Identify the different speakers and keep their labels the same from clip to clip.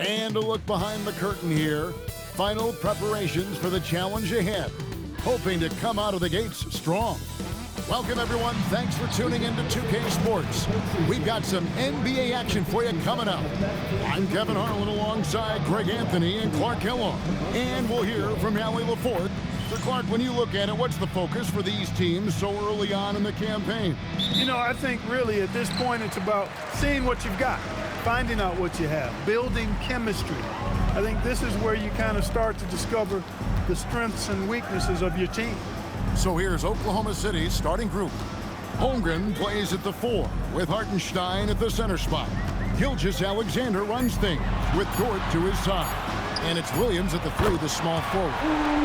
Speaker 1: And a look behind the curtain here. Final preparations for the challenge ahead. Hoping to come out of the gates strong. Welcome, everyone. Thanks for tuning in to 2K Sports. We've got some NBA action for you coming up. I'm Kevin Harlan alongside Greg Anthony and Clark Kellogg. And we'll hear from Allie LaForte. So, Clark, when you look at it, what's the focus for these teams so early on in the campaign?
Speaker 2: You know, I think really at this point it's about seeing what you've got, finding out what you have, building chemistry. I think this is where you kind of start to discover the strengths and weaknesses of your team.
Speaker 1: So here's Oklahoma City's starting group. Holmgren plays at the 4 with Hartenstein at the center spot. Gilgeous-Alexander runs things with Dort to his side. And it's Williams at the 3, the small forward.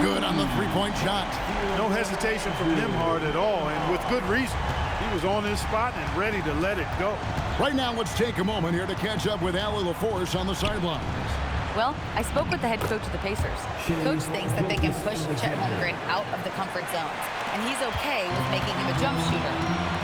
Speaker 1: Good on the three-point shot.
Speaker 2: No hesitation from Nembhard at all, and with good reason. He was on his spot and ready to let it go.
Speaker 1: Right now, let's take a moment here to catch up with Allie LaForte on the sidelines.
Speaker 3: Well, I spoke with the head coach of the Pacers. Coach thinks that they can push Chet Holmgren out of the comfort zones, and he's okay with making him a jump shooter.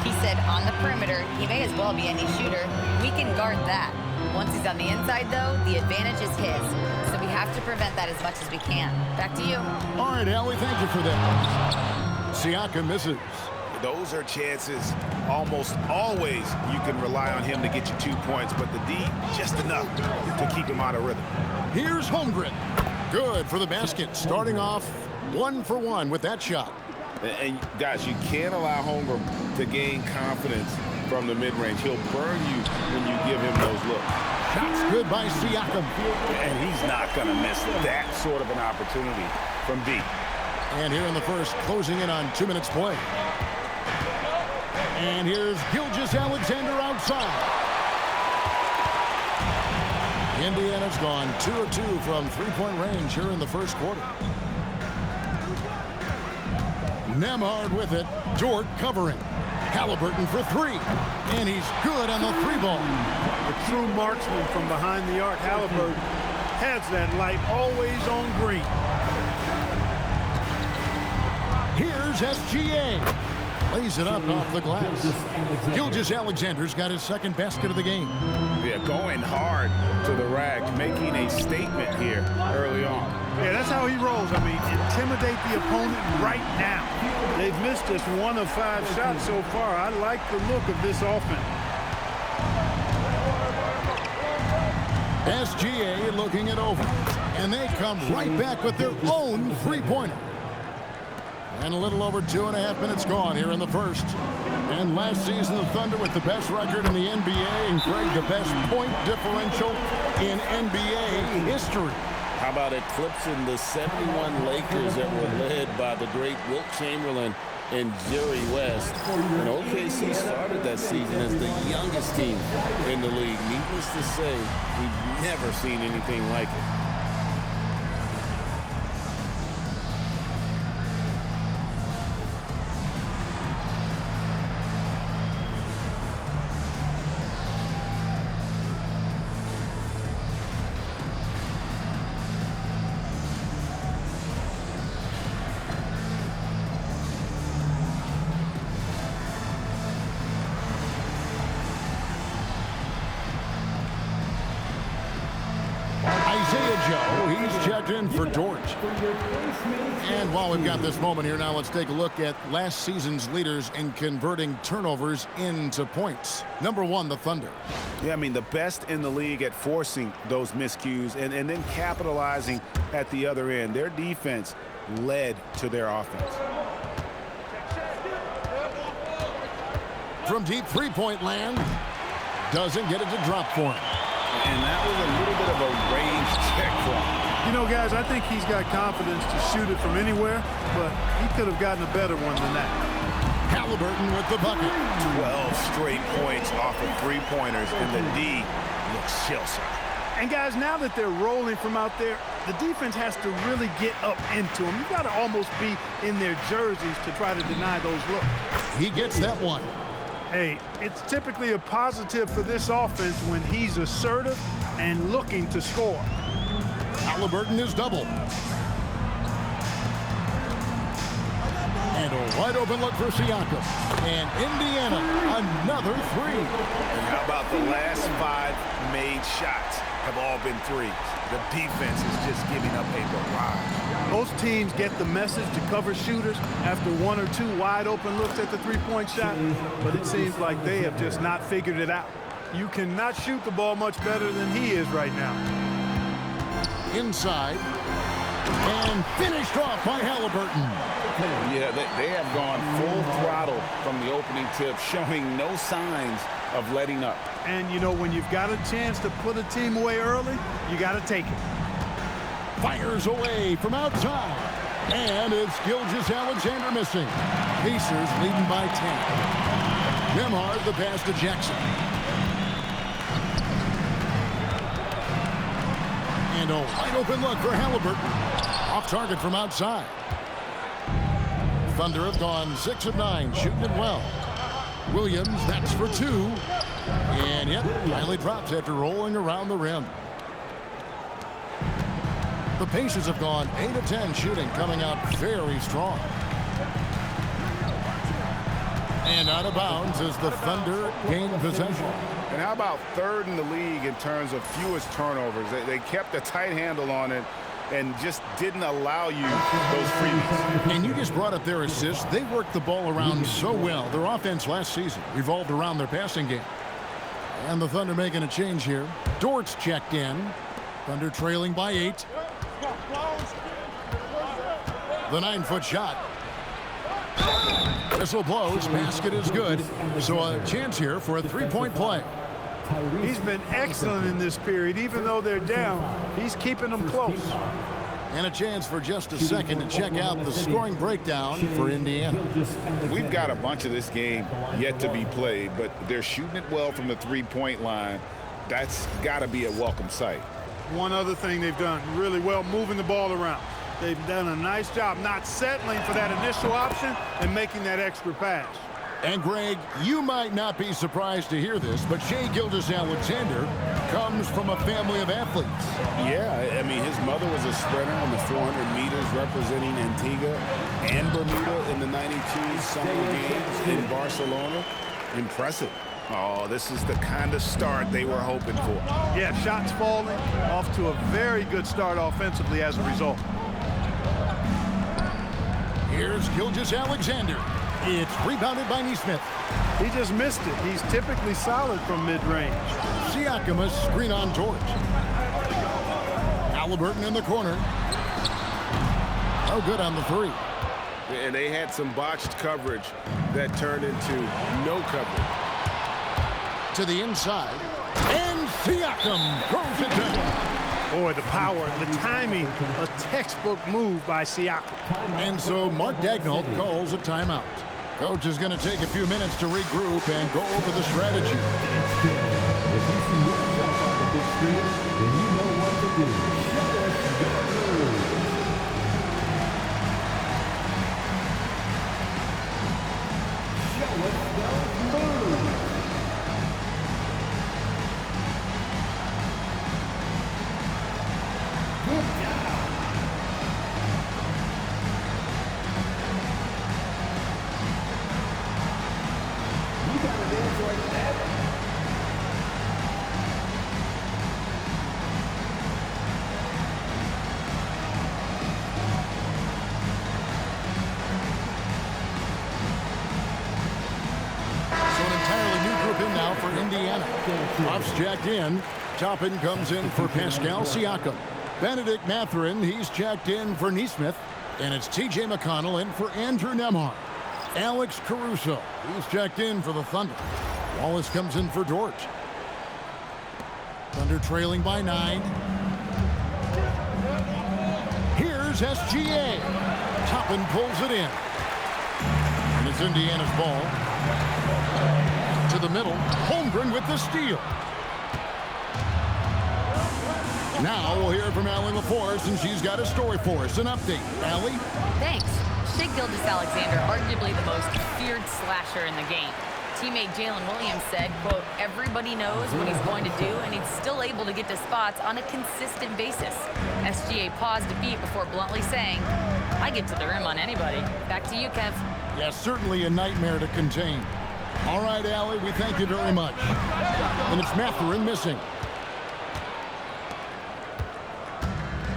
Speaker 3: He said on the perimeter, he may as well be any shooter. We can guard that. Once he's on the inside, though, the advantage is his. So we have to prevent that as much as we can. Back to you.
Speaker 1: All right, Allie, thank you for that. Siakam misses.
Speaker 4: Those are chances. Almost always you can rely on him to get you 2 points, but the D, just enough to keep him out of rhythm.
Speaker 1: Here's Holmgren. Good for the basket. Starting off 1 for 1 with that shot.
Speaker 4: And guys, you can't allow Holmgren to gain confidence from the mid-range. He'll burn you when you give him those looks.
Speaker 1: Shots good by Siakam.
Speaker 4: And he's not going to miss that sort of an opportunity from deep.
Speaker 1: And here in the first, closing in on 2 minutes play. And here's Gilgeous-Alexander outside. Indiana's gone 2 of 2 from three-point range here in the first quarter. Nembhard with it. Dort covering. Halliburton for 3. And he's good on the 3-ball.
Speaker 2: A true marksman from behind the arc. Halliburton has that light always on green.
Speaker 1: Here's SGA. Lays it up off the glass. Gilgeous-Alexander's got his second basket of the game.
Speaker 4: Yeah, going hard to the rack, making a statement here early on.
Speaker 2: Yeah, that's how he rolls. I mean, intimidate the opponent right now. They've missed just 1 of 5 shots so far. I like the look of this offense.
Speaker 1: SGA looking it over. And they come right back with their own three-pointer. And a little over 2.5 minutes gone here in the first. And last season, the Thunder with the best record in the NBA and Greg, the best point differential in NBA history.
Speaker 5: How about eclipsing the 71 Lakers that were led by the great Wilt Chamberlain and Jerry West? And OKC started that season as the youngest team in the league. Needless to say, we've never seen anything like it.
Speaker 1: He's checked in for Dort. And while we've got this moment here now, let's take a look at last season's leaders in converting turnovers into points. Number 1, the Thunder.
Speaker 4: Yeah, I mean, the best in the league at forcing those miscues and then capitalizing at the other end. Their defense led to their offense.
Speaker 1: From deep three-point land, doesn't get it to drop for him.
Speaker 4: And that was a little bit of a range check for him.
Speaker 2: You know, guys, I think he's got confidence to shoot it from anywhere, but he could have gotten a better one than that.
Speaker 1: Halliburton with the bucket.
Speaker 4: 12 straight points off of three-pointers, and the D looks shell-shocked.
Speaker 2: And, guys, now that they're rolling from out there, the defense has to really get up into them. You've got to almost be in their jerseys to try to deny those looks.
Speaker 1: He gets that one.
Speaker 2: Hey, it's typically a positive for this offense when he's assertive and looking to score.
Speaker 1: Halliburton is doubled. And a wide open look for Siakam. And Indiana, another three.
Speaker 4: And how about the last 5 made shots have all been threes? The defense is just giving up a barrage.
Speaker 2: Most teams get the message to cover shooters after 1 or 2 wide open looks at the three-point shot, but it seems like they have just not figured it out. You cannot shoot the ball much better than he is right now.
Speaker 1: Inside. And finished off by Halliburton.
Speaker 5: Yeah, they have gone full throttle from the opening tip, showing no signs of letting up.
Speaker 2: And, you know, when you've got a chance to put a team away early, you got to take it.
Speaker 1: Fires away from outside. And it's Gilgeous-Alexander missing. Pacers leading by 10. Nembhard the pass to Jackson. And a wide open look for Halliburton. Off target from outside. Thunder have gone 6 of 9, shooting it well. Williams, that's for 2. And yep, finally drops after rolling around the rim. The Pacers have gone 8 of 10 shooting, coming out very strong. And out of bounds as the Thunder gain possession.
Speaker 4: And how about 3rd in the league in terms of fewest turnovers? They kept a tight handle on it and just didn't allow you those freebies.
Speaker 1: And you just brought up their assists. They worked the ball around so well. Their offense last season revolved around their passing game. And the Thunder making a change here. Dort's checked in. Thunder trailing by 8. The 9-foot shot. Whistle blows. Basket is good. So a chance here for a 3-point play.
Speaker 2: He's been excellent in this period. Even though they're down, he's keeping them close.
Speaker 1: And a chance for just a second to check out the scoring breakdown for Indiana.
Speaker 4: We've got a bunch of this game yet to be played, but they're shooting it well from the 3-point line. That's got to be a welcome sight.
Speaker 2: One other thing they've done really well, moving the ball around. They've done a nice job not settling for that initial option and making that extra pass.
Speaker 1: And, Greg, you might not be surprised to hear this, but Shai Gilgeous-Alexander comes from a family of athletes.
Speaker 4: Yeah, I mean, his mother was a sprinter on the 400 meters representing Antigua and Bermuda in the 92 Summer Games in Barcelona. Impressive. Oh, this is the kind of start they were hoping for.
Speaker 2: Yeah, shots falling, off to a very good start offensively as a result.
Speaker 1: Here's Gilgeous-Alexander. It's rebounded by Nesmith.
Speaker 2: He just missed it. He's typically solid from mid-range.
Speaker 1: Siakam a screen on George. Halliburton in the corner. No good on the 3.
Speaker 4: And they had some botched coverage that turned into no coverage.
Speaker 1: To the inside. And Siakam throws it down.
Speaker 2: Boy, the power, the timing, a textbook move by Siakam.
Speaker 1: And so Mark Daigneault calls a timeout. Coach is going to take a few minutes to regroup and go over the strategy.
Speaker 6: If you see yourself on the big screen, then you know what to do. Show us your moves. Show us those moves. Good job. You got to dance like that.
Speaker 1: So an entirely new group in now for Indiana. Ruff's jacked in. Toppin comes in for Pascal Siakam. Benedict Mathurin, he's checked in for Nesmith. And it's T.J. McConnell in for Andrew Nembhard. Alex Caruso, he's checked in for the Thunder. Wallace comes in for Dort. Thunder trailing by 9. Here's SGA. Toppin pulls it in. And it's Indiana's ball. To the middle. Holmgren with the steal. Now we'll hear from Allie LaForce, and she's got a story for us. An update. Allie?
Speaker 3: Thanks. Shai Gilgeous-Alexander, arguably the most feared slasher in the game. Teammate Jalen Williams said, quote, everybody knows what he's going to do, and he's still able to get to spots on a consistent basis. SGA paused a beat before bluntly saying, I get to the rim on anybody. Back to you, Kev.
Speaker 1: Yeah, certainly a nightmare to contain. All right, Allie, we thank you very much. And it's Mathurin missing.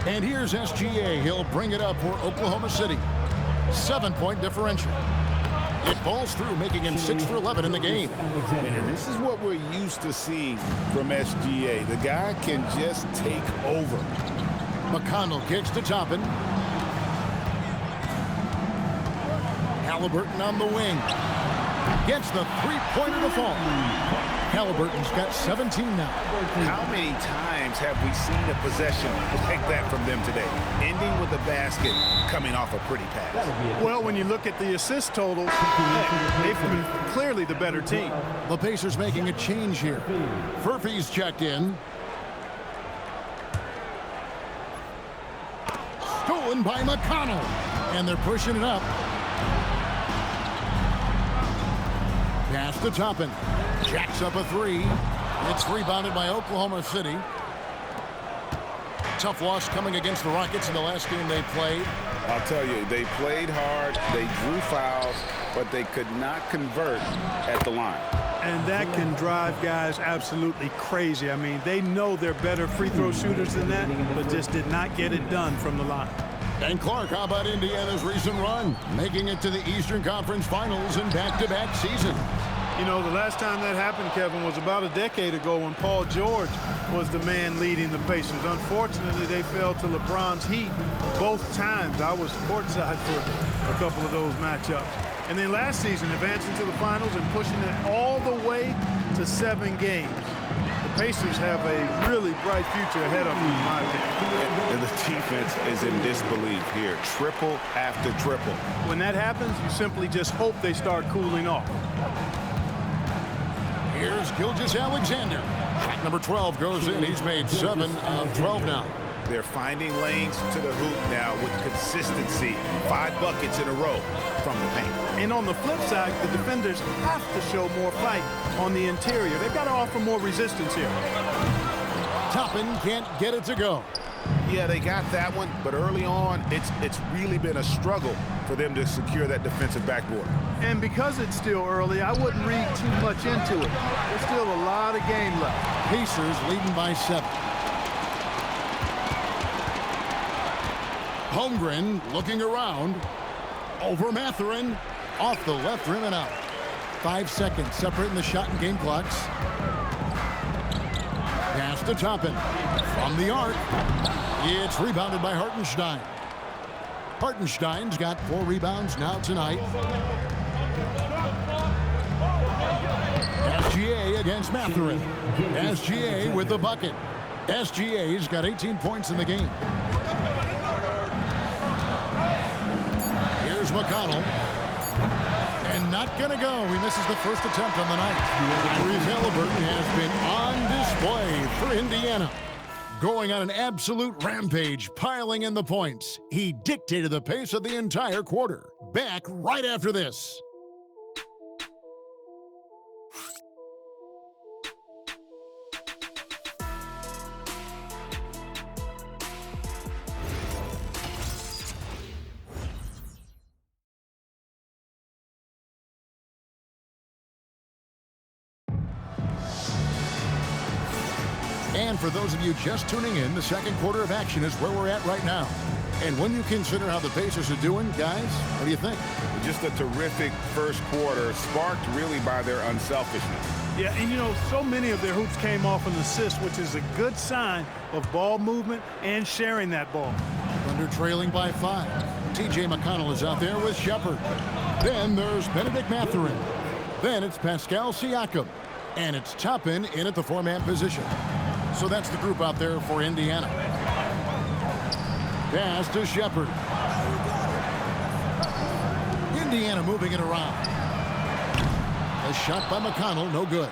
Speaker 1: And here's SGA. He'll bring it up for Oklahoma City. 7-point differential. It falls through, making him 6 for 11 in the game.
Speaker 4: And this is what we're used to seeing from SGA. The guy can just take over.
Speaker 1: McConnell kicks to Toppin. Halliburton on the wing. Gets the three-pointer to fall. Halliburton's got 17 now.
Speaker 4: How many times have we seen a possession like that from them today? Ending with a basket, coming off a pretty pass.
Speaker 2: Well, when you look at the assist totals, they've been clearly the better team.
Speaker 1: The Pacers making a change here. Furphy's checked in. Stolen by McConnell. And they're pushing it up. Pass to Toppin. Jacks up a three. It's rebounded by Oklahoma City. Tough loss coming against the Rockets in the last game they played.
Speaker 4: I'll tell you, they played hard, they drew fouls, but they could not convert at the line.
Speaker 2: And that can drive guys absolutely crazy. I mean, they know they're better free throw shooters than that, but just did not get it done from the line.
Speaker 1: And Clark, how about Indiana's recent run? Making it to the Eastern Conference Finals in back-to-back seasons.
Speaker 2: You know, the last time that happened, Kevin, was about a decade ago when Paul George was the man leading the Pacers. Unfortunately, they fell to LeBron's Heat both times. I was courtside for a couple of those matchups. And then last season, advancing to the finals and pushing it all the way to 7 games. The Pacers have a really bright future ahead of them, in my opinion.
Speaker 4: And the defense is in disbelief here. Triple after triple.
Speaker 2: When that happens, you simply just hope they start cooling off.
Speaker 1: Here's Gilgeous-Alexander. Shot number 12 goes in. He's made 7 of 12 now.
Speaker 4: They're finding lanes to the hoop now with consistency. 5 buckets in a row from the paint.
Speaker 2: And on the flip side, the defenders have to show more fight on the interior. They've got to offer more resistance here.
Speaker 1: Toppin can't get it to go.
Speaker 4: Yeah, they got that one, but early on, it's really been a struggle for them to secure that defensive backboard.
Speaker 2: And because it's still early, I wouldn't read too much into it. There's still a lot of game left.
Speaker 1: Pacers leading by 7. Holmgren looking around. Over Mathurin. Off the left rim and out. 5 seconds separating the shot and game clocks. Pass to Toppin. From the arc. It's rebounded by Hartenstein. Hartenstein's got 4 rebounds now tonight. SGA against Mathurin. SGA with the bucket. SGA's got 18 points in the game. Here's McConnell. And not going to go. He misses the first attempt on the night. Tyrese Halliburton has been on display for Indiana. Going on an absolute rampage, piling in the points. He dictated the pace of the entire quarter. Back right after this. And for those of you just tuning in, the second quarter of action is where we're at right now. And when you consider how the Pacers are doing, guys, what do you think?
Speaker 4: Just a terrific first quarter, sparked really by their unselfishness.
Speaker 2: Yeah, and you know, so many of their hoops came off an assist, which is a good sign of ball movement and sharing that ball.
Speaker 1: Thunder trailing by 5. T.J. McConnell is out there with Shepard. Then there's Benedict Mathurin. Then it's Pascal Siakam. And it's Toppin in at the 4-man position. So that's the group out there for Indiana. Pass to Shepard. Indiana moving it around. A shot by McConnell, no good.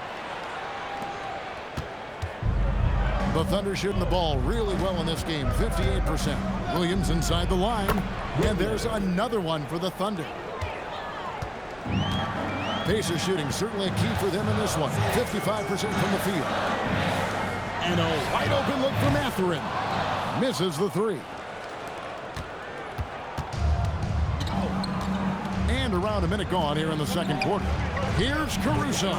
Speaker 1: The Thunder shooting the ball really well in this game, 58%. Williams inside the line, and there's another one for the Thunder. Pacers shooting certainly a key for them in this one, 55% from the field. And a wide open look for Mathurin. Misses the 3. And turned around, a minute gone here in the second quarter. Here's Caruso.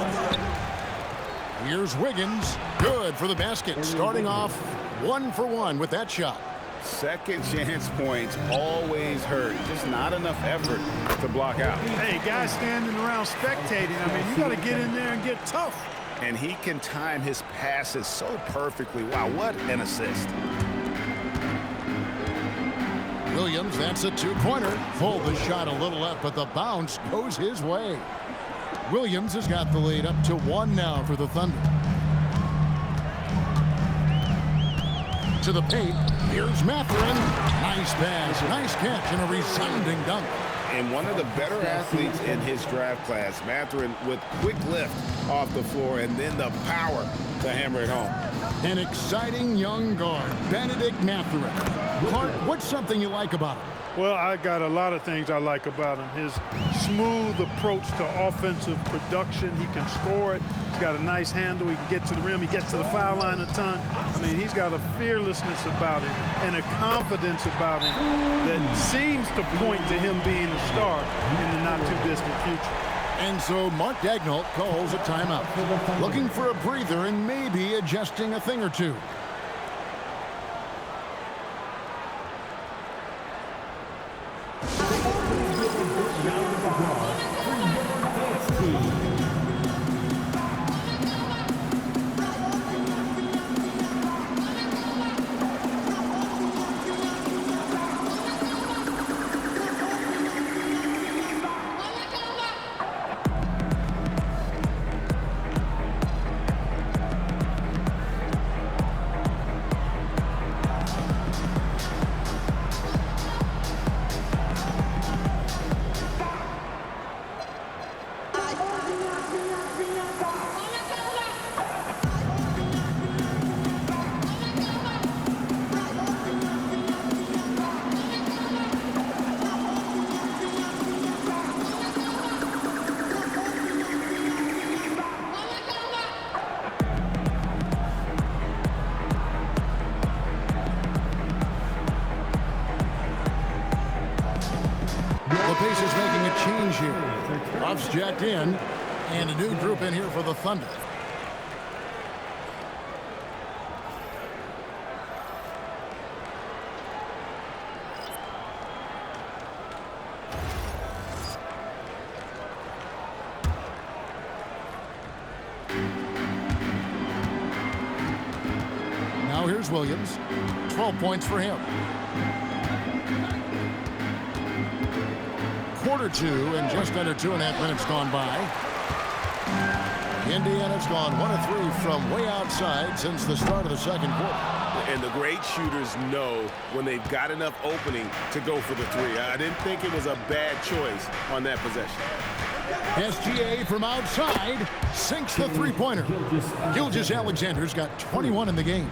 Speaker 1: Here's Wiggins. Good for the basket. Starting off 1 for 1 with that shot.
Speaker 4: Second chance points always hurt. Just not enough effort to block out.
Speaker 2: Hey, guys standing around spectating. I mean, you got to get in there and get tough.
Speaker 4: And he can time his passes so perfectly. Wow, what an assist.
Speaker 1: Williams, that's a two-pointer. Pulled the shot a little left, but the bounce goes his way. Williams has got the lead up to 1 now for the Thunder. To the paint. Here's Mathurin. Nice pass, nice catch, and a resounding dunk.
Speaker 4: And one of the better athletes in his draft class, Mathurin, with quick lift off the floor and then the power to hammer it home.
Speaker 1: An exciting young guard, Benedict Mathurin. Clark, what's something you like about him?
Speaker 2: Well, I got a lot of things I like about him. His smooth approach to offensive production. He can score it. He's got a nice handle. He can get to the rim. He gets to the foul line a ton. I mean, he's got a fearlessness about him and a confidence about him that seems to point to him being a star in the not-too-distant future.
Speaker 1: And so Mark Daigneault calls a timeout, looking for a breather and maybe adjusting a thing or two. Pacers making a change here. Ruff's jacked in, and a new group in here for the Thunder. Now here's Williams. 12 points for him. Quarter 2 and just under 2.5 minutes gone by. Indiana's gone 1 of 3 from way outside since the start of the second quarter.
Speaker 4: And the great shooters know when they've got enough opening to go for the three. I didn't think it was a bad choice on that possession.
Speaker 1: SGA from outside sinks the three-pointer. Gilgeous-Alexander's got 21 in the game.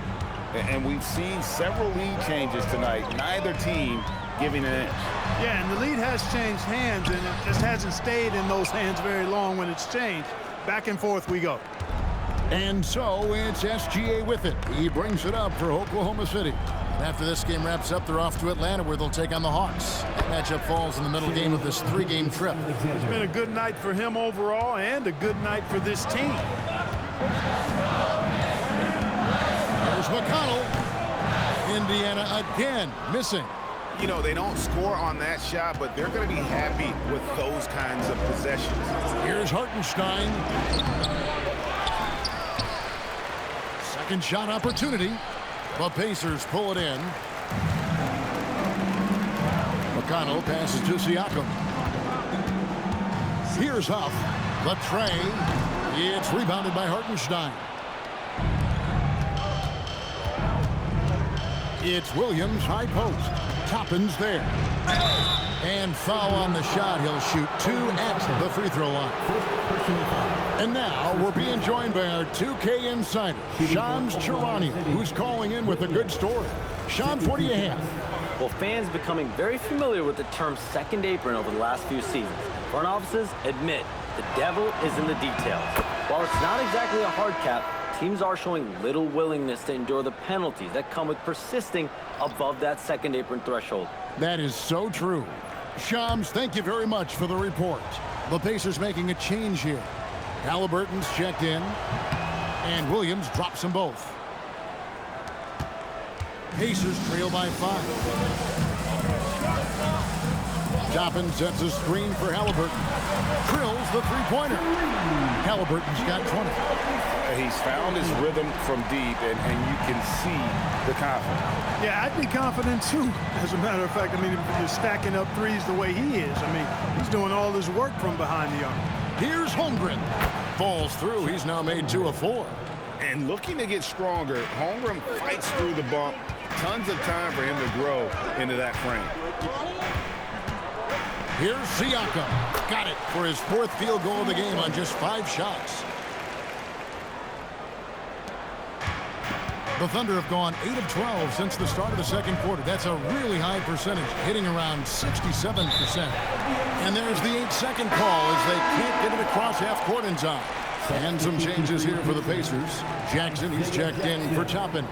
Speaker 4: And we've seen several lead changes tonight. Neither team giving an inch.
Speaker 2: Yeah, and the lead has changed hands, and it just hasn't stayed in those hands very long when it's changed. Back and forth we go.
Speaker 1: And so it's SGA with it. He brings it up for Oklahoma City. And after this game wraps up, they're off to Atlanta where they'll take on the Hawks. That matchup falls in the middle game of this 3-game trip.
Speaker 2: It's been a good night for him overall and a good night for this team.
Speaker 1: There's McConnell. Indiana again missing.
Speaker 4: You know, they don't score on that shot, but they're going to be happy with those kinds of possessions.
Speaker 1: Here's Hartenstein. Second shot opportunity. The Pacers pull it in. McConnell passes to Siakam. Here's Huff. The tray. It's rebounded by Hartenstein. It's Williams, high post. Toppin's there. And foul on the shot. He'll shoot 2 at the free throw line. And now we're being joined by our 2K insider, Shams Charania, who's calling in with a good story. Shams, what do you have?
Speaker 7: Well, fans becoming very familiar with the term second apron over the last few seasons. Front offices admit the devil is in the details. While it's not exactly a hard cap, teams are showing little willingness to endure the penalties that come with persisting above that second apron threshold.
Speaker 1: That is so true. Shams, thank you very much for the report. The Pacers making a change here. Halliburton's checked in, and Williams drops them both. Pacers trail by 5. Toppin sets a screen for Halliburton. Drills the three-pointer. Halliburton's got 20.
Speaker 4: He's found his rhythm from deep, and you can see the confidence.
Speaker 2: Yeah, I'd be confident too. As a matter of fact, I mean, if you're stacking up threes the way he is, I mean, he's doing all his work from behind the arc.
Speaker 1: Here's Holmgren. Falls through. He's now made 2 of 4.
Speaker 4: And looking to get stronger, Holmgren fights through the bump. Tons of time for him to grow into that frame.
Speaker 1: Here's Siakam. Got it for his 4th field goal of the game on just 5 shots. The Thunder have gone 8 of 12 since the start of the second quarter. That's a really high percentage, hitting around 67%. And there's the 8-second call as they can't get it across half court in time. And some changes here for the Pacers. Jackson, he's checked in for Toppin.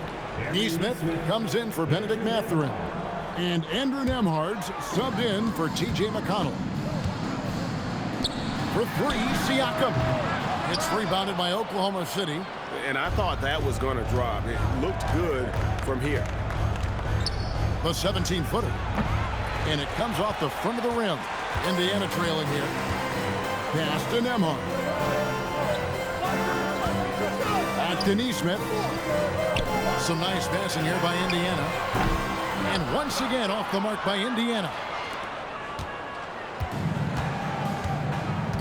Speaker 1: Neesmith comes in for Benedict Mathurin. And Andrew Nembhard's subbed in for T.J. McConnell. For 3, Siakam. It's rebounded by Oklahoma City.
Speaker 4: And I thought that was going to drop. It looked good from here.
Speaker 1: The 17-footer. And it comes off the front of the rim. Indiana trailing here. Pass to Nembhard. Back to Neesmith. Some nice passing here by Indiana. And once again off the mark by Indiana.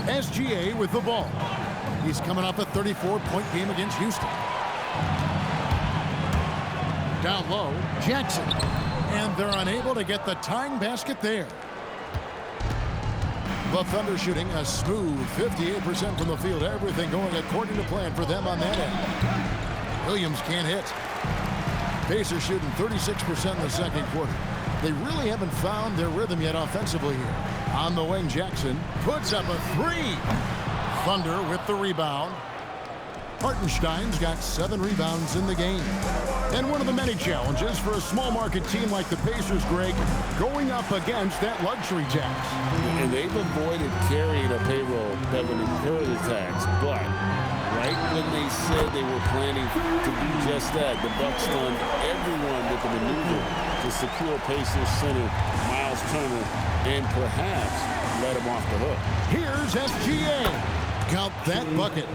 Speaker 1: SGA with the ball. He's coming off a 34-point game against Houston. Down low, Jackson. And they're unable to get the tying basket there. The Thunder shooting a smooth 58% from the field. Everything going according to plan for them on that end. Williams can't hit. Pacers shooting 36% in the second quarter. They really haven't found their rhythm yet offensively here. On the wing, Jackson puts up a 3. Thunder with the rebound. Hartenstein's got 7 rebounds in the game. And one of the many challenges for a small market team like the Pacers, Greg, going up against that luxury tax.
Speaker 5: And they've avoided carrying a payroll that would incur the tax. But right when they said they were planning to do just that, the Bucks stunned everyone with the maneuver to secure Pacers center Miles Turner and perhaps let him off the hook.
Speaker 1: Here's SGA. Count that bucket.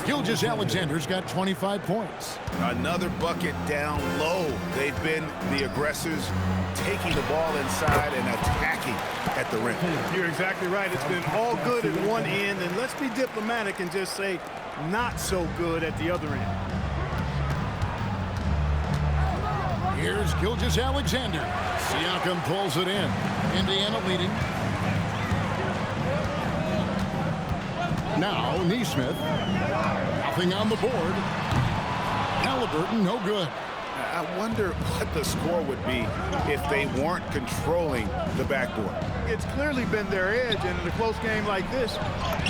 Speaker 1: Gilgeous-Alexander's got 25 points.
Speaker 4: Another bucket down low. They've been the aggressors, taking the ball inside and attacking at the rim.
Speaker 2: You're exactly right. It's been all good at one end, and let's be diplomatic and just say not so good at the other end.
Speaker 1: Here's Gilgeous-Alexander. Siakam pulls it in. Indiana leading. Now, Neesmith. Nothing on the board. Halliburton, no good.
Speaker 4: I wonder what the score would be if they weren't controlling the backboard.
Speaker 2: It's clearly been their edge, and in a close game like this,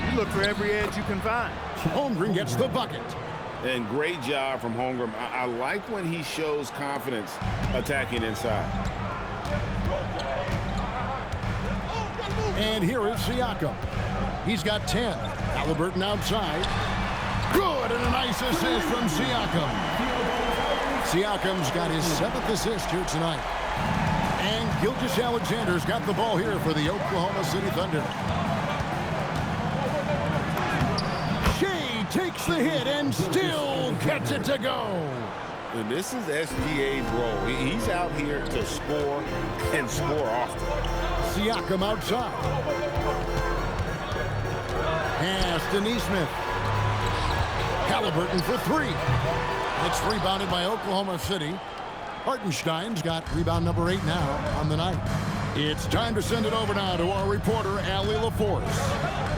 Speaker 2: you look for every edge you can find.
Speaker 1: Holmgren gets the bucket.
Speaker 4: And great job from Holmgren. I like when he shows confidence attacking inside.
Speaker 1: And here is Siakam. He's got 10. Halliburton outside. Good, and a nice assist from Siakam. Siakam's got his 7th assist here tonight. And Gilgeous-Alexander's got the ball here for the Oklahoma City Thunder. Shea takes the hit and still gets it to go.
Speaker 4: And this is SGA's role. He's out here to score and score often.
Speaker 1: Siakam outside. Pass to Neesmith. Halliburton for 3. It's rebounded by Oklahoma City. Hartenstein's got rebound number 8 now on the night. It's time to send it over now to our reporter, Allie LaForce.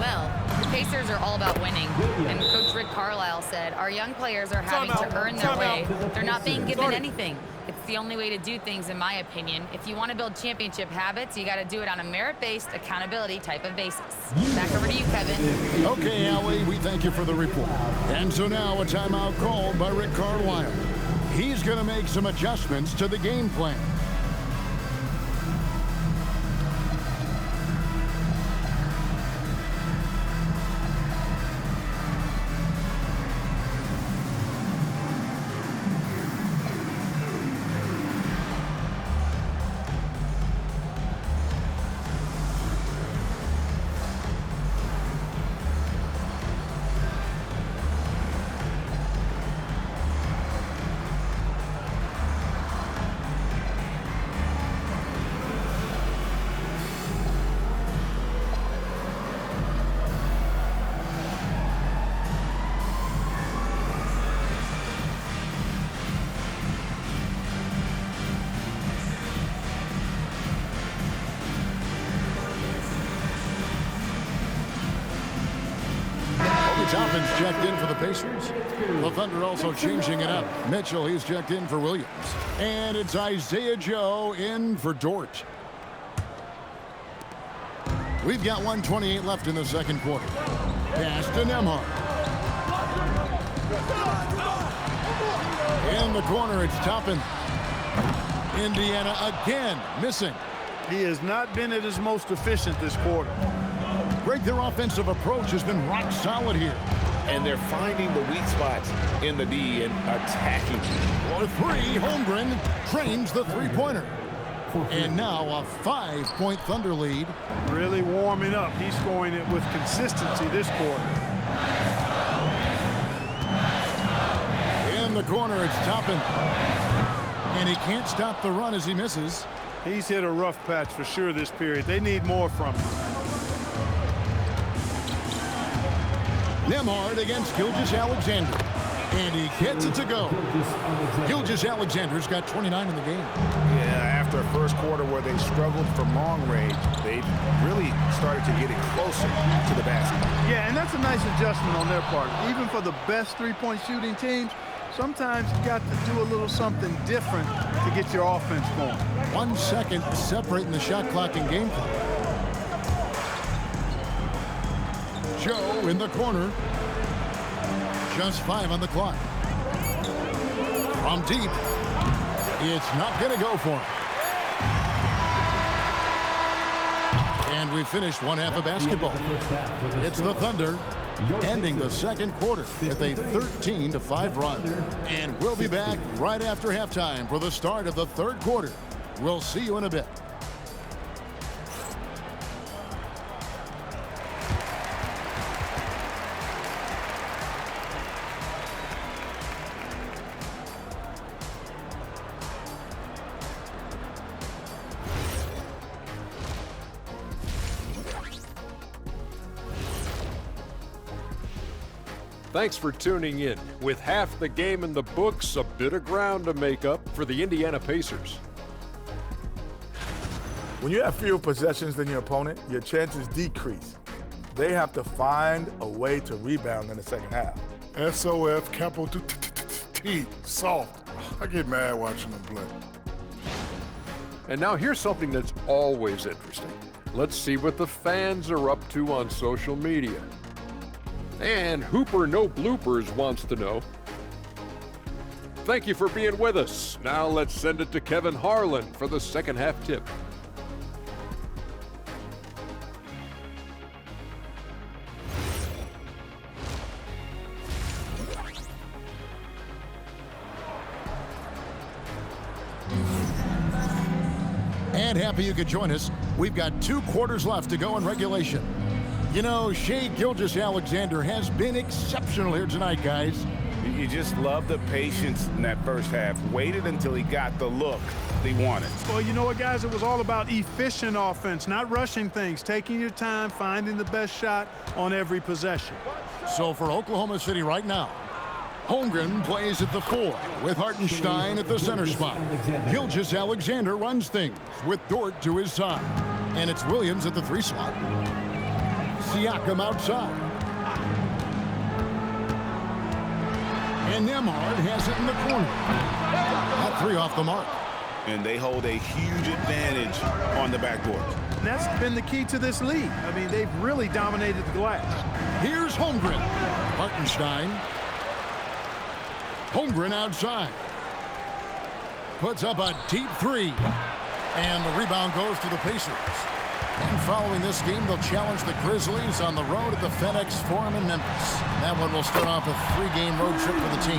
Speaker 3: Well, the Pacers are all about winning. And Coach Rick Carlisle said, our young players are having to earn their way. They're not being given anything. It's the only way to do things, in my opinion. If you want to build championship habits, you got to do it on a merit-based, accountability type of basis. Back over to you, Kevin.
Speaker 1: Okay, Allie, we thank you for the report. And so now a timeout called by Rick Carlisle. He's going to make some adjustments to the game plan. Toppin's checked in for the Pacers. The Thunder also changing it up. Mitchell, he's checked in for Williams. And it's Isaiah Joe in for Dort. We've got 1:28 left in the second quarter. Pass to Nembhard. In the corner, it's Toppin. Indiana again missing.
Speaker 2: He has not been at his most efficient this quarter.
Speaker 1: Greg, their offensive approach has been rock solid here.
Speaker 5: And they're finding the weak spots in the D and attacking.
Speaker 1: For three, Holmgren trains the three-pointer. And now a 5-point Thunder lead.
Speaker 2: Really warming up. He's scoring it with consistency this quarter.
Speaker 1: In the corner, it's Toppin. And he can't stop the run as he misses.
Speaker 2: He's hit a rough patch for sure this period. They need more from him.
Speaker 1: Nembhard against Gilgeous-Alexander. And he gets it to go. Gilgeous-Alexander's got 29 in the game.
Speaker 4: Yeah, after a first quarter where they struggled from long range, they really started to get it closer to the basket.
Speaker 2: Yeah, and that's a nice adjustment on their part. Even for the best three-point shooting teams, sometimes you got to do a little something different to get your offense going.
Speaker 1: 1 second separating the shot clock and game clock. Joe in the corner. Just 5 on the clock. From deep. It's not going to go for him. And we finished one half of basketball. It's the Thunder ending the second quarter with a 13-5 run. And we'll be back right after halftime for the start of the third quarter. We'll see you in a bit.
Speaker 8: Thanks for tuning in. With half the game in the books, a bit of ground to make up for the Indiana Pacers.
Speaker 9: When you have fewer possessions than your opponent, your chances decrease. They have to find a way to rebound in the second half.
Speaker 10: SOF, capital T, soft. I get mad watching them play.
Speaker 8: And now here's something that's always interesting. Let's see what the fans are up to on social media. And Hooper No Bloopers wants to know. Thank you for being with us. Now let's send it to Kevin Harlan for the second half tip.
Speaker 1: And happy you could join us. We've got 2 quarters left to go in regulation. You know, Shai Gilgeous-Alexander has been exceptional here tonight, guys.
Speaker 4: You just love the patience in that first half. Waited until he got the look he wanted.
Speaker 2: Well, you know what, guys? It was all about efficient offense, not rushing things, taking your time, finding the best shot on every possession.
Speaker 1: So for Oklahoma City right now, Holmgren plays at the 4 with Hartenstein at the center spot. Gilgeous-Alexander runs things with Dort to his side. And it's Williams at the 3 slot. Siakam outside. And Nembhard has it in the corner. That 3 off the mark.
Speaker 4: And they hold a huge advantage on the backboard.
Speaker 2: And that's been the key to this league. I mean, they've really dominated the glass.
Speaker 1: Here's Holmgren. Hartenstein. Holmgren outside. Puts up a deep 3. And the rebound goes to the Pacers. And following this game, they'll challenge the Grizzlies on the road at the FedEx Forum in Memphis. That one will start off a 3-game road trip for the team.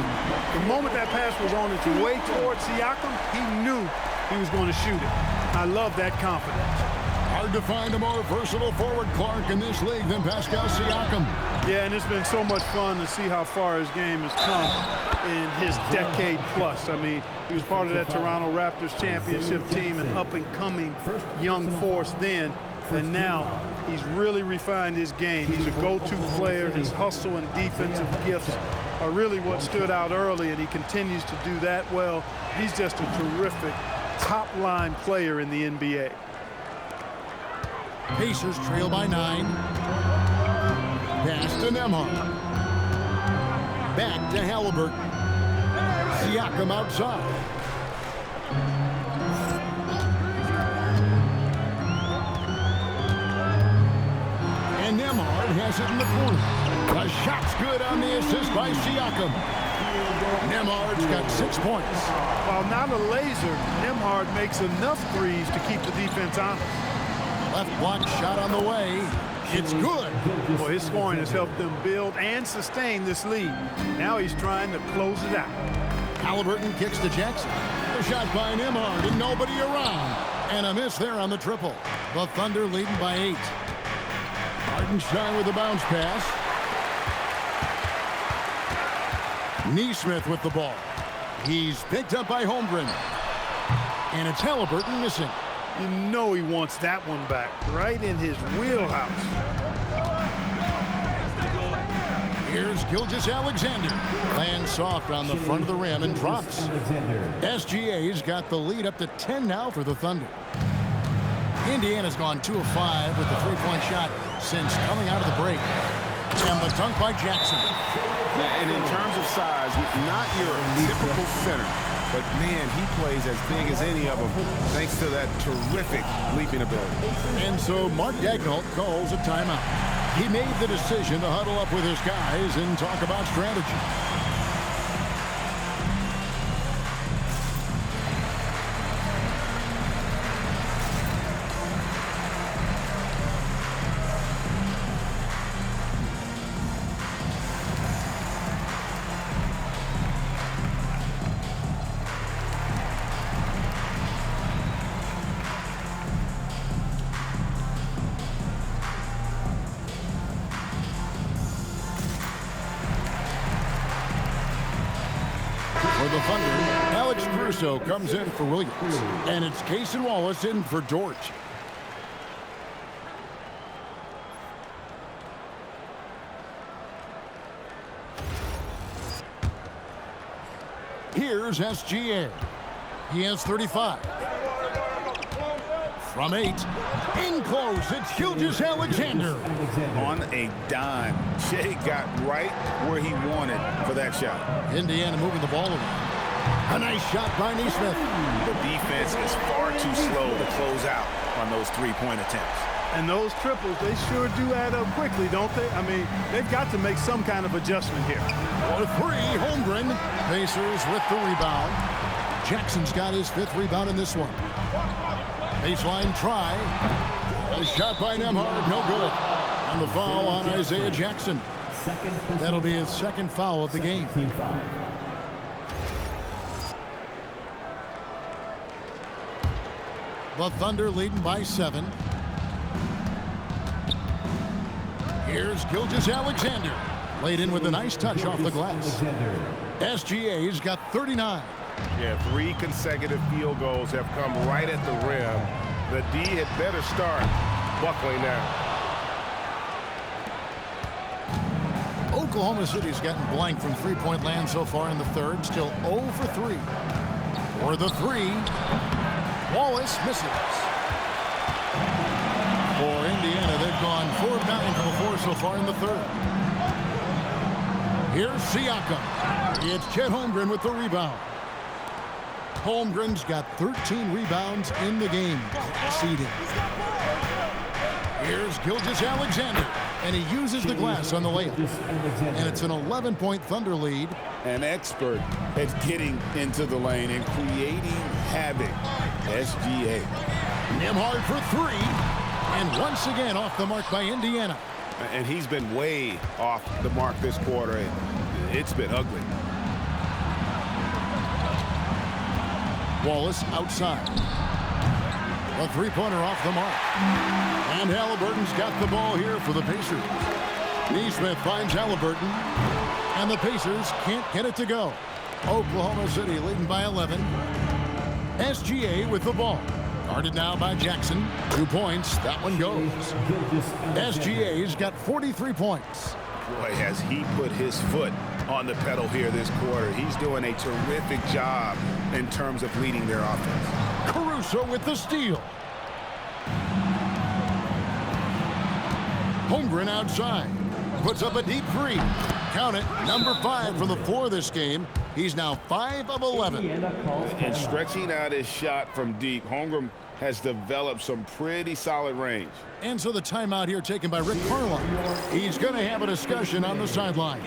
Speaker 2: The moment that pass was on its way towards Siakam, he knew he was going to shoot it. I love that confidence.
Speaker 1: Hard to find a more versatile forward, Clark, in this league than Pascal Siakam.
Speaker 2: Yeah, and it's been so much fun to see how far his game has come in his decade plus. I mean, he was part of that Toronto Raptors championship team, an up-and-coming young force then. And now he's really refined his game. He's a go-to player. His hustle and defensive gifts are really what stood out early, and he continues to do that well. He's just a terrific top-line player in the NBA.
Speaker 1: Pacers trail by 9. Pass to Nembhard. Back to Halliburton. Siakam outside. And Nembhard has it in the corner. The shot's good on the assist by Siakam. Nembhard's got 6 points.
Speaker 2: While not a laser, Nembhard makes enough threes to keep the defense honest.
Speaker 1: Left block shot on the way. It's good.
Speaker 2: Well, his scoring has helped them build and sustain this lead. Now he's trying to close it out.
Speaker 1: Halliburton kicks to Jackson. A shot by Nembhard and nobody around. And a miss there on the triple. The Thunder leading by 8. Hartenstein with the bounce pass. Nesmith with the ball. He's picked up by Holmgren. And it's Halliburton missing.
Speaker 2: You know he wants that one back, right in his wheelhouse.
Speaker 1: Here's Gilgeous-Alexander. Lands soft on the front of the rim and drops. SGA's got the lead up to 10 now for the Thunder. Indiana's gone 2 of 5 with the three-point shot since coming out of the break. And the dunk by Jackson.
Speaker 4: And in terms of size, not your typical center. But, man, he plays as big as any of them thanks to that terrific leaping ability.
Speaker 1: And so Mark Daigneault calls a timeout. He made the decision to huddle up with his guys and talk about strategy. For the Thunder, Alex Caruso comes in for Williams. And it's Cason Wallace in for George. Here's SGA. He has 35. From 8. In close, it's Gilgeous-Alexander.
Speaker 4: On a dime. Shea got right where he wanted for that shot.
Speaker 1: Indiana moving the ball around. A nice shot by Nesmith.
Speaker 4: The defense is far too slow to close out on those three-point attempts.
Speaker 2: And those triples, they sure do add up quickly, don't they? I mean, they've got to make some kind of adjustment here.
Speaker 1: For 3, Holmgren. Pacers with the rebound. Jackson's got his 5th rebound in this one. Baseline try. A shot by Nembhard, no good. And the foul on Isaiah Jackson. That'll be his 2nd foul of the game. The Thunder leading by 7. Here's Gilgeous-Alexander. Laid in with a nice touch off the glass. SGA's got 39.
Speaker 11: Yeah, 3 consecutive field goals have come right at the rim. The D had better start buckling now.
Speaker 1: Oklahoma City's gotten blank from three-point land so far in the 3rd. Still 0 for 3. For the 3, Wallace misses. For Indiana, they've gone 4 of 9 from the 4 so far in the 3rd. Here's Siakam. It's Chet Holmgren with the rebound. Holmgren's got 13 rebounds in the game. Seeding. Here's Gilgeous-Alexander. And he uses the glass on the layup. And it's an 11-point Thunder lead.
Speaker 4: An expert at getting into the lane and creating havoc. SGA.
Speaker 1: Nembhard for 3. And once again off the mark by Indiana.
Speaker 11: And he's been way off the mark this quarter. And it's been ugly.
Speaker 1: Wallace outside. A three-pointer off the mark. And Halliburton's got the ball here for the Pacers. Nesmith finds Halliburton. And the Pacers can't get it to go. Oklahoma City leading by 11. SGA with the ball. Guarded now by Jackson. 2 points. That one goes. SGA's got 43 points.
Speaker 11: Boy, has he put his foot on the pedal here this quarter. He's doing a terrific job in terms of leading their offense.
Speaker 1: Caruso with the steal. Holmgren outside. Puts up a deep 3. Count it, number 5 from the floor this game. He's now 5 of 11.
Speaker 4: And stretching out his shot from deep, Holmgren has developed some pretty solid range.
Speaker 1: And so the timeout here taken by Rick Carlisle. He's going to have a discussion on the sideline.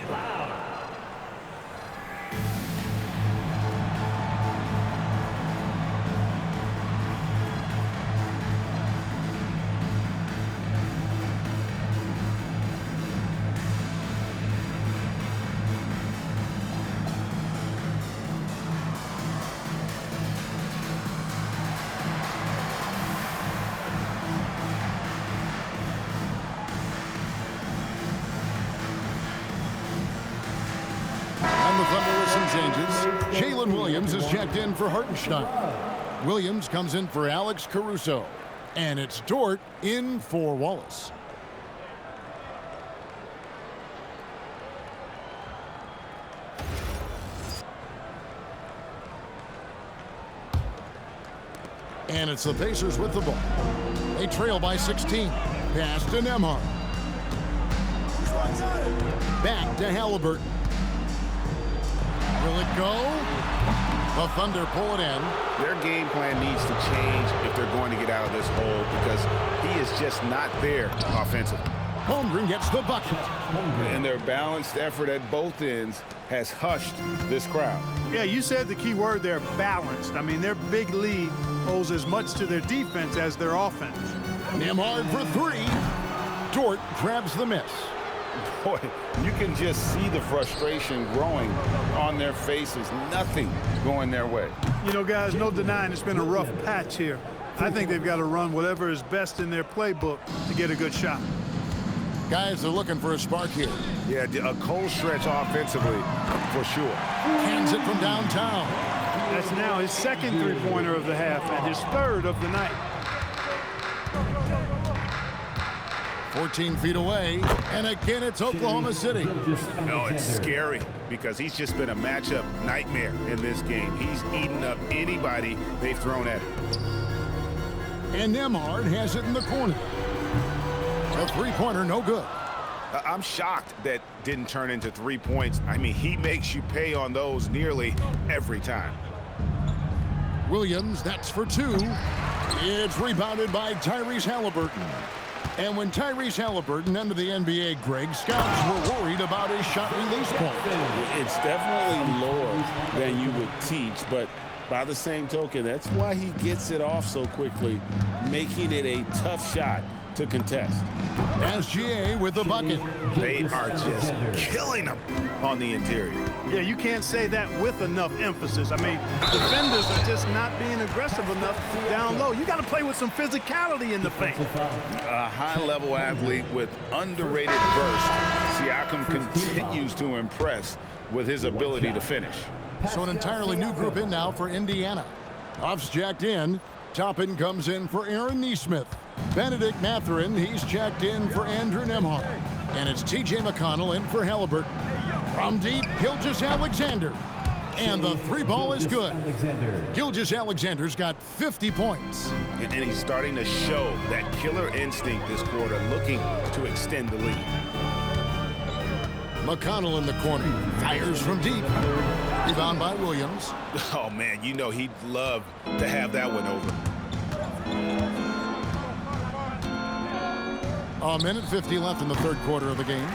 Speaker 1: The Thunder with some changes. Jalen Williams is checked in for Hartenstein. Williams comes in for Alex Caruso. And it's Dort in for Wallace. And it's the Pacers with the ball. They trail by 16. Pass to Nembhard. Back to Halliburton. Will it go? The Thunder pull it in.
Speaker 11: Their game plan needs to change if they're going to get out of this hole because he is just not there offensively.
Speaker 1: Holmgren gets the bucket.
Speaker 11: And their balanced effort at both ends has hushed this crowd.
Speaker 2: Yeah, you said the key word there, balanced. I mean, their big lead owes as much to their defense as their offense.
Speaker 1: Nembhard for 3. Dort grabs the miss.
Speaker 11: Boy, you can just see the frustration growing on their faces. Nothing going their way.
Speaker 2: You know, guys, no denying it's been a rough patch here. I think they've got to run whatever is best in their playbook to get a good shot.
Speaker 1: Guys are looking for a spark here.
Speaker 11: Yeah, a cold stretch offensively for sure.
Speaker 1: Hands it from downtown.
Speaker 2: That's now his second three-pointer of the half and his third of the night.
Speaker 1: 14 feet away, and again it's Oklahoma City.
Speaker 11: No, it's scary because he's just been a matchup nightmare in this game. He's eaten up anybody they've thrown at him.
Speaker 1: And Nembhard has it in the corner. A three-pointer, no good.
Speaker 11: I'm shocked that didn't turn into 3 points. I mean, he makes you pay on those nearly every time.
Speaker 1: Williams, that's for 2. It's rebounded by Tyrese Halliburton. And when Tyrese Halliburton entered the NBA, Greg, scouts were worried about his shot release point.
Speaker 5: It's definitely lower than you would teach, but by the same token, that's why he gets it off so quickly, making it a tough shot to contest.
Speaker 1: SGA with the bucket.
Speaker 11: They are just killing him on the interior.
Speaker 2: Yeah, you can't say that with enough emphasis. I mean, defenders are just not being aggressive enough down low. You got to play with some physicality in the paint.
Speaker 11: A high-level athlete with underrated burst. Siakam continues to impress with his ability to finish.
Speaker 1: So an entirely new group in now for Indiana. Off's jacked in. Toppin comes in for Aaron Nesmith. Benedict Mathurin, he's checked in for Andrew Nembhard. And it's T.J. McConnell in for Halliburton. From deep, Gilgeous-Alexander. And the 3-ball is good. Gilgeous-Alexander's got 50 points.
Speaker 11: And he's starting to show that killer instinct this quarter, looking to extend the lead.
Speaker 1: McConnell in the corner. Fires from deep. Rebound by Williams.
Speaker 11: Oh, man, you know he'd love to have that one over.
Speaker 1: A minute 50 left in the third quarter of the game.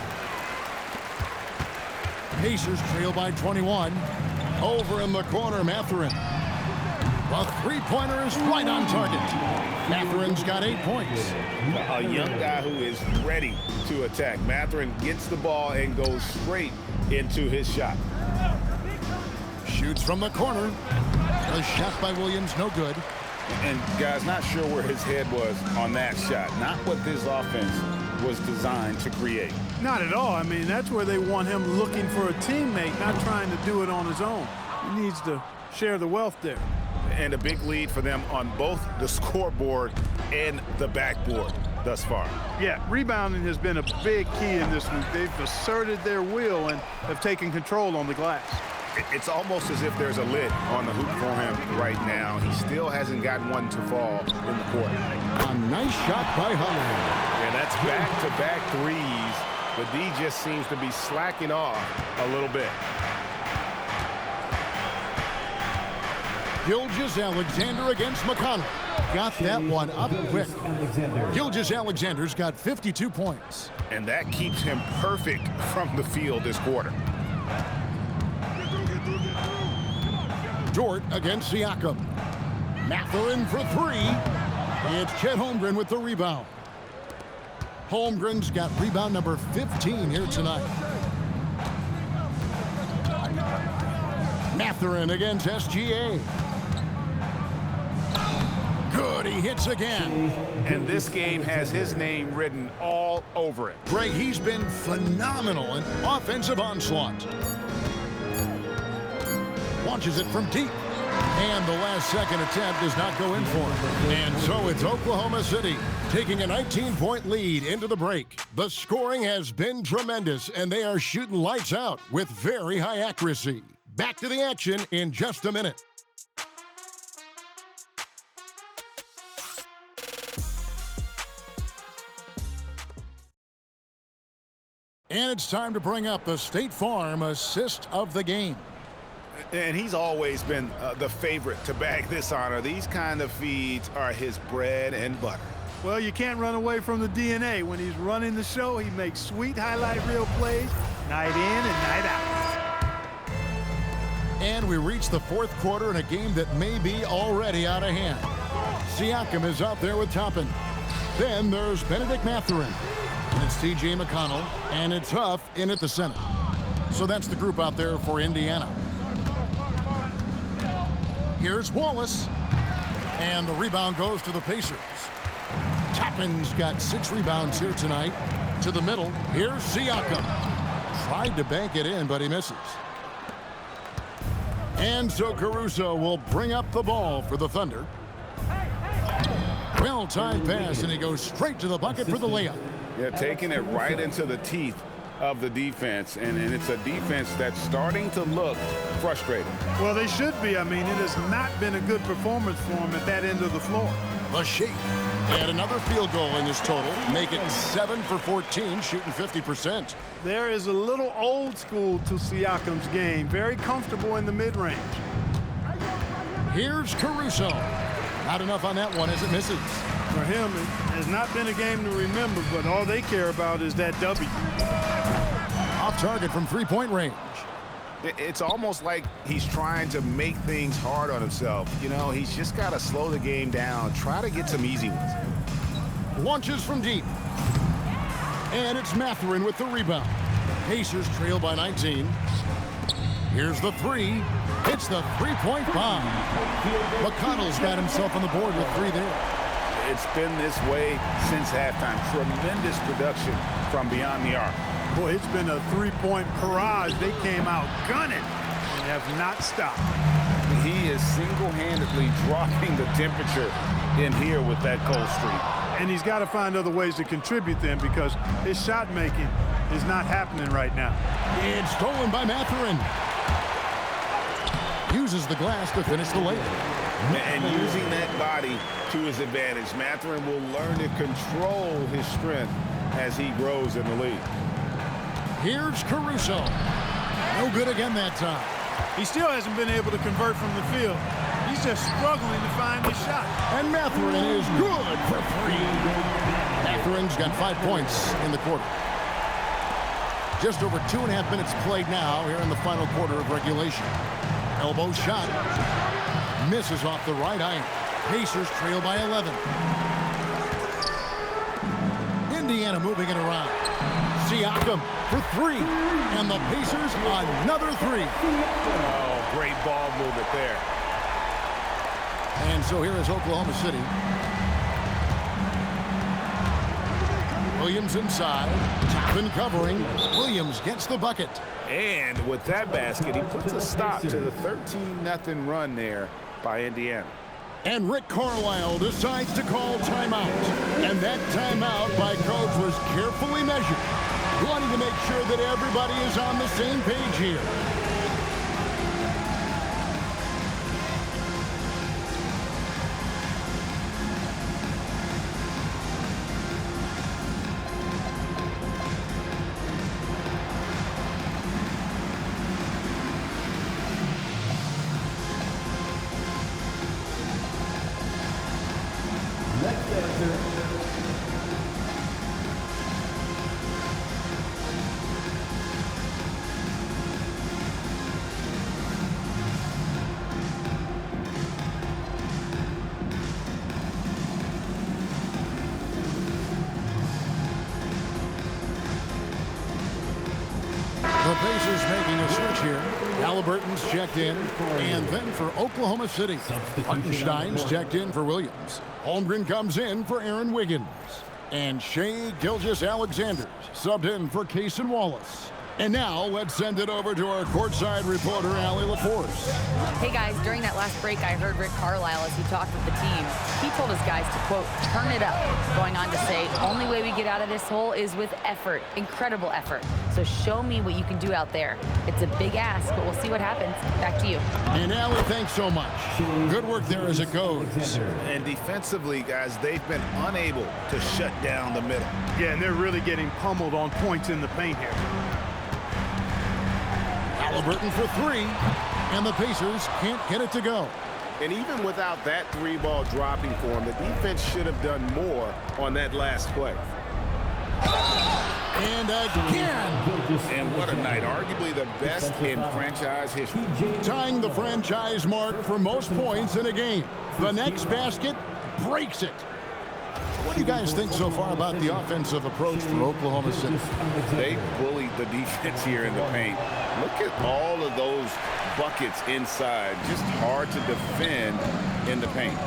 Speaker 1: Pacers trail by 21. Over in the corner, Mathurin. The three-pointer is right on target. Mathurin's got 8 points.
Speaker 11: A young guy who is ready to attack. Mathurin gets the ball and goes straight into his shot.
Speaker 1: Shoots from the corner. A shot by Williams, no good.
Speaker 11: And guys, not sure where his head was on that shot. Not what this offense was designed to create.
Speaker 2: Not at all. I mean, that's where they want him looking for a teammate, not trying to do it on his own. He needs to share the wealth there.
Speaker 11: And a big lead for them on both the scoreboard and the backboard thus far.
Speaker 2: Yeah, rebounding has been a big key in this week. They've asserted their will and have taken control on the glass.
Speaker 11: It's almost as if there's a lid on the hoop for him right now. He still hasn't gotten one to fall in the court.
Speaker 1: A nice shot by Hunter.
Speaker 11: Yeah, that's back-to-back threes but D just seems to be slacking off a little bit.
Speaker 1: Gilgeous-Alexander against McConnell. Got that one up quick. Gilgeous-Alexander's got 52 points.
Speaker 11: And that keeps him perfect from the field this quarter.
Speaker 1: Dort against Siakam. Mathurin for three. It's Chet Holmgren with the rebound. Holmgren's got rebound number 15 here tonight. Mathurin against SGA. Good, he hits again.
Speaker 11: And this game has his name written all over it.
Speaker 1: Greg, he's been phenomenal in offensive onslaught. Launches it from deep. And the last second attempt does not go in for him. And so it's Oklahoma City taking a 19-point lead into the break. The scoring has been tremendous, and they are shooting lights out with very high accuracy. Back to the action in just a minute. And it's time to bring up the State Farm assist of the game.
Speaker 11: And he's always been the favorite to bag this honor. These kind of feeds are his bread and butter.
Speaker 2: Well, you can't run away from the DNA. When he's running the show, he makes sweet highlight reel plays night in and night out.
Speaker 1: And we reach the fourth quarter in a game that may be already out of hand. Siakam is out there with Toppin. Then there's Benedict Mathurin. And it's T.J. McConnell, and it's Huff in at the center. So that's the group out there for Indiana. Here's Wallace, and the rebound goes to the Pacers. Toppin's got 6 rebounds here tonight. To the middle, here's Siakam. Tried to bank it in, but he misses. And so Caruso will bring up the ball for the Thunder. Well-timed pass, and he goes straight to the bucket for the layup.
Speaker 11: Yeah, taking it right into the teeth of the defense, and it's a defense that's starting to look frustrated.
Speaker 2: Well, they should be. I mean, it has not been a good performance for them at that end of the floor.
Speaker 1: The Sheik. And another field goal in this total, make it 7 for 14, shooting 50%.
Speaker 2: There is a little old school to Siakam's game. Very comfortable in the mid-range.
Speaker 1: Here's Caruso. Not enough on that one as it misses.
Speaker 2: For him, it has not been a game to remember, but all they care about is that W.
Speaker 1: Off target from three-point range.
Speaker 11: It's almost like he's trying to make things hard on himself. You know, he's just got to slow the game down, try to get some easy ones.
Speaker 1: Launches from deep. And it's Mathurin with the rebound. Pacers trail by 19. Here's the three. It's the three-point bomb. McConnell's got himself on the board with 3 there.
Speaker 11: It's been this way since halftime. Tremendous production from beyond the arc.
Speaker 2: Boy, it's been a three-point barrage. They came out gunning and have not stopped.
Speaker 11: He is single-handedly dropping the temperature in here with that cold streak.
Speaker 2: And he's got to find other ways to contribute then, because his shot making is not happening right now.
Speaker 1: It's stolen by Mathurin. Uses the glass to finish the layup.
Speaker 11: And using that body to his advantage, Mathurin will learn to control his strength as he grows in the league.
Speaker 1: Here's Caruso. No good again that time.
Speaker 2: He still hasn't been able to convert from the field. He's just struggling to find his shot.
Speaker 1: And Mathurin is good for 3. Mathurin's got 5 points in the quarter. Just over 2.5 minutes played now here in the final quarter of regulation. Elbow shot. Misses off the right iron. Pacers trail by 11. Indiana moving it around. Siakam for 3. And the Pacers another 3.
Speaker 11: Oh, great ball movement there.
Speaker 1: And so here is Oklahoma City. Williams inside. Toppin covering. Williams gets the bucket.
Speaker 11: And with that basket, he puts a stop to the 13-0 run there by Indiana.
Speaker 1: And Rick Carlisle decides to call timeout. And that timeout by coach was carefully measured, wanting to make sure that everybody is on the same page here.
Speaker 6: Next answer.
Speaker 1: The Pacers making a switch here. Halliburton's checked in. And then for Oklahoma City, Hartenstein's checked in for Williams. Holmgren comes in for Aaron Wiggins. And Shai Gilgeous-Alexander subbed in for Cason Wallace. And now let's send it over to our courtside reporter, Allie LaForce.
Speaker 3: Hey guys, during that last break, I heard Rick Carlisle as he talked with the team. He told his guys to, quote, turn it up, going on to say, only way we get out of this hole is with effort, incredible effort. So show me what you can do out there. It's a big ask, but we'll see what happens. Back to you.
Speaker 1: And Allie, thanks so much. Good work there as it goes.
Speaker 11: And defensively, guys, they've been unable to shut down the middle.
Speaker 2: Yeah, and they're really getting pummeled on points in the paint here.
Speaker 1: Halliburton for three, and the Pacers can't get it to go.
Speaker 11: And even without that three-ball dropping for him, the defense should have done more on that last play.
Speaker 1: And again.
Speaker 11: And what a night. Arguably the best in franchise history.
Speaker 1: Tying the franchise mark for most points in a game. The next basket breaks it. What do you guys think so far about the offensive approach for Oklahoma City?
Speaker 11: They bullied the defense here in the paint. Look at all of those buckets inside. Just hard to defend in the paint.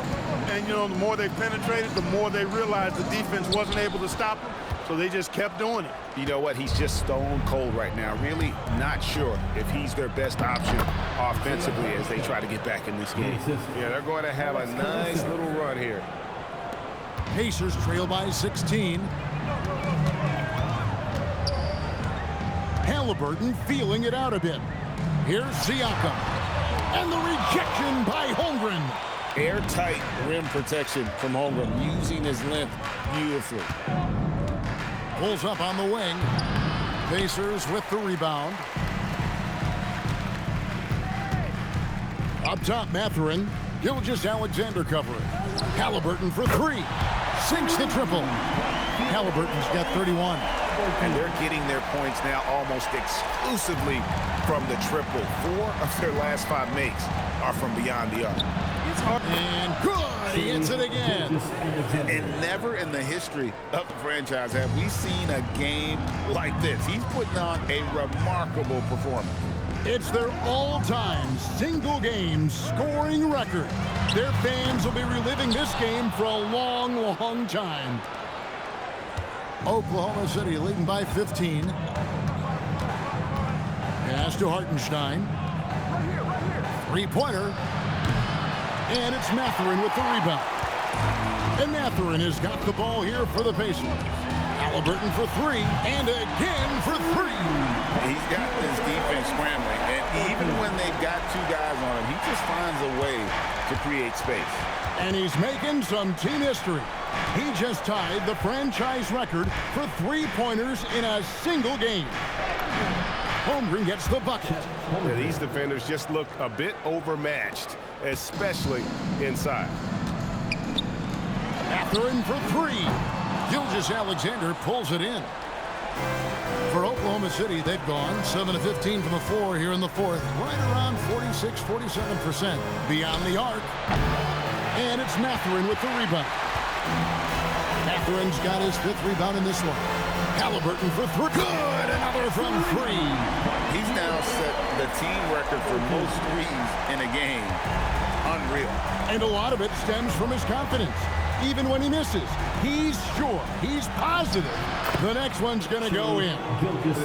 Speaker 2: And, you know, the more they penetrated, the more they realized the defense wasn't able to stop them. So they just kept doing it.
Speaker 11: You know what? He's just stone cold right now. Really not sure if he's their best option offensively as they try to get back in this game. Yeah, they're going to have a nice little run here.
Speaker 1: Pacers trail by 16. Halliburton feeling it out a bit. Here's Siakam. And the rejection by Holmgren.
Speaker 5: Airtight rim protection from Holmgren, using his length beautifully.
Speaker 1: Pulls up on the wing. Pacers with the rebound. Up top, Mathurin. Gilgeous-Alexander covering. Halliburton for three. Sinks the triple. Halliburton's got 31.
Speaker 11: And they're getting their points now almost exclusively from the triple. 4 of their last 5 makes are from beyond the arc.
Speaker 1: And good, he hits it again.
Speaker 11: And never in the history of the franchise have we seen a game like this. He's putting on a remarkable performance.
Speaker 1: It's their all-time single-game scoring record. Their fans will be reliving this game for a long, long time. Oklahoma City leading by 15. Pass to Hartenstein. Three-pointer. And it's Mathurin with the rebound. And Mathurin has got the ball here for the Pacers. Halliburton for three, and again for three.
Speaker 11: He's got this defense scrambling, and even when they've got 2 guys on him, he just finds a way to create space.
Speaker 1: And he's making some team history. He just tied the franchise record for three-pointers in a single game. Holmgren gets the bucket.
Speaker 11: Yeah, these defenders just look a bit overmatched, especially inside.
Speaker 1: Mathurin for three. Gilgeous-Alexander pulls it in. For Oklahoma City, they've gone 7 of 15 from the floor here in the fourth, right around 46-47% beyond the arc. And it's Mathurin with the rebound. Mathurin's got his 5th rebound in this one. Halliburton for three. Good, another from three.
Speaker 11: He's now set the team record for most threes in a game. Unreal.
Speaker 1: And a lot of it stems from his confidence. Even when he misses, he's sure, he's positive the next one's going to go in.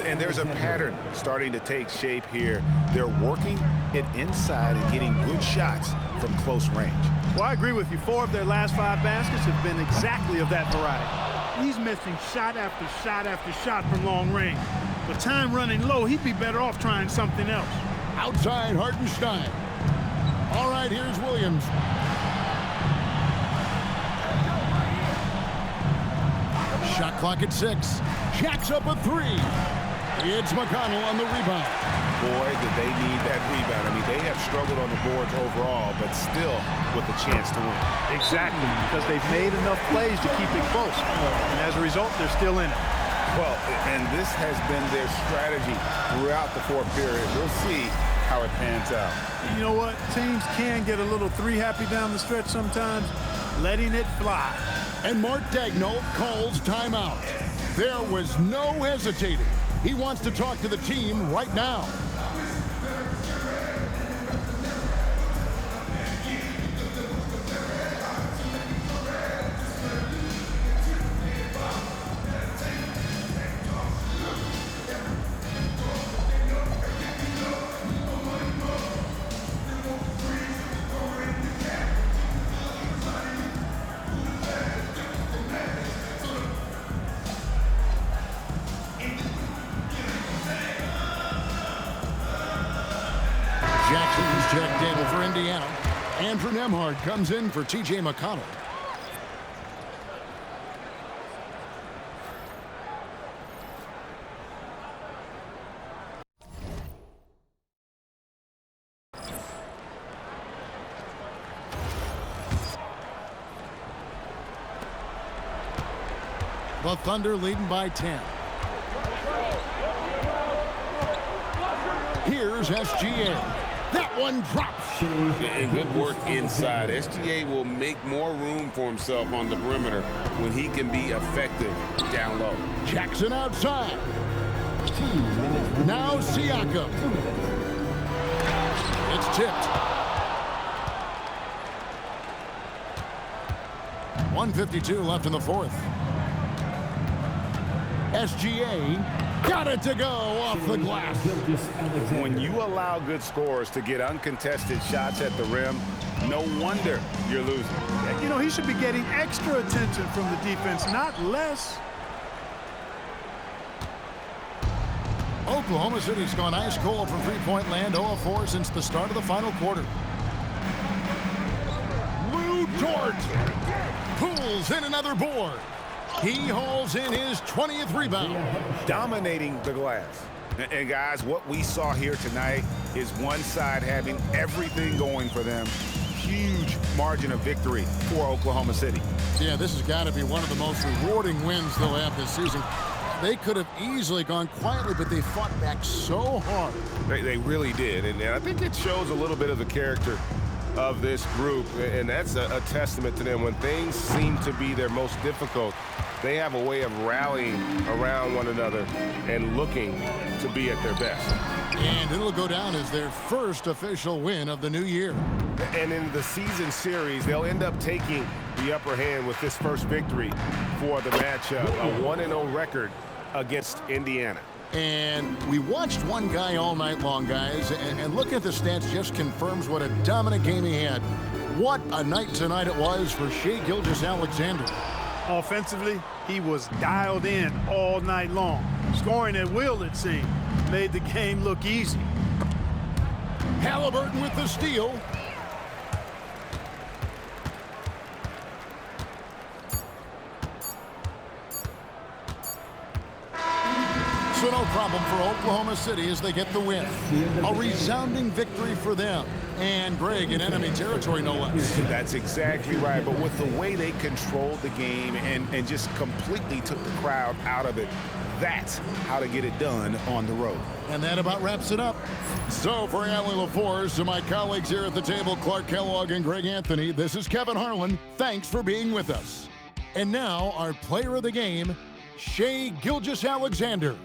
Speaker 11: And there's a pattern starting to take shape here. They're working it inside and getting good shots from close range.
Speaker 2: Well, I agree with you. 4 of their last 5 baskets have been exactly of that variety. He's missing shot after shot after shot from long range. With time running low, he'd be better off trying something else.
Speaker 1: Outside Hartenstein. All right, here's Williams. Shot clock at 6. Jacks up a 3. It's McConnell on the rebound.
Speaker 11: boy, did they need that rebound. I mean, they have struggled on the boards overall, but still with a chance to win.
Speaker 2: Exactly, because they've made enough plays to keep it close. And as a result, they're still in it.
Speaker 11: Well, and this has been their strategy throughout the fourth period. We'll see how it pans out.
Speaker 2: You know what? Teams can get a little three-happy down the stretch sometimes, letting it fly.
Speaker 1: And Mark Daigneault calls timeout. There was no hesitating. He wants to talk to the team right now. Jackson's checked in for Indiana. Andrew Nembhard comes in for T.J. McConnell. The Thunder leading by 10. Here's SGA. That one drops.
Speaker 5: And good work inside. SGA will make more room for himself on the perimeter when he can be effective down low.
Speaker 1: Jackson outside. Now Siakam. It's tipped. 1:52 left in the fourth. SGA got it to go off the glass.
Speaker 11: When you allow good scorers to get uncontested shots at the rim, no wonder you're losing.
Speaker 2: You know, he should be getting extra attention from the defense, not less.
Speaker 1: Oklahoma City's gone ice cold from three-point land, 0-4 since the start of the final quarter. Lou Dort pulls in another board. He hauls in his 20th rebound.
Speaker 11: Dominating the glass. And guys, what we saw here tonight is one side having everything going for them. Huge margin of victory for Oklahoma City.
Speaker 1: Yeah, this has got to be one of the most rewarding wins they'll have this season. They could have easily gone quietly, but they fought back so hard.
Speaker 11: They really did, and I think it shows a little bit of the character of this group, and that's a testament to them. When things seem to be their most difficult, they have a way of rallying around one another and looking to be at their best.
Speaker 1: And it'll go down as their first official win of the new year.
Speaker 11: And in the season series, they'll end up taking the upper hand with this first victory for the matchup, a 1-0 record against Indiana.
Speaker 1: And we watched one guy all night long, guys, and looking at the stats just confirms what a dominant game he had. What a night tonight it was for Shai Gilgeous-Alexander.
Speaker 2: Offensively, he was dialed in all night long. Scoring at will, it seemed, made the game look easy.
Speaker 1: Halliburton with the steal. So no problem for Oklahoma City as they get the win. A resounding victory for them. And Greg, in enemy territory, no less.
Speaker 11: That's exactly right. But with the way they controlled the game and just completely took the crowd out of it, that's how to get it done on the road.
Speaker 1: And that about wraps it up. So for Allie LaForce, to my colleagues here at the table, Clark Kellogg and Greg Anthony, this is Kevin Harlan. Thanks for being with us. And now our player of the game, Shai Gilgeous-Alexander.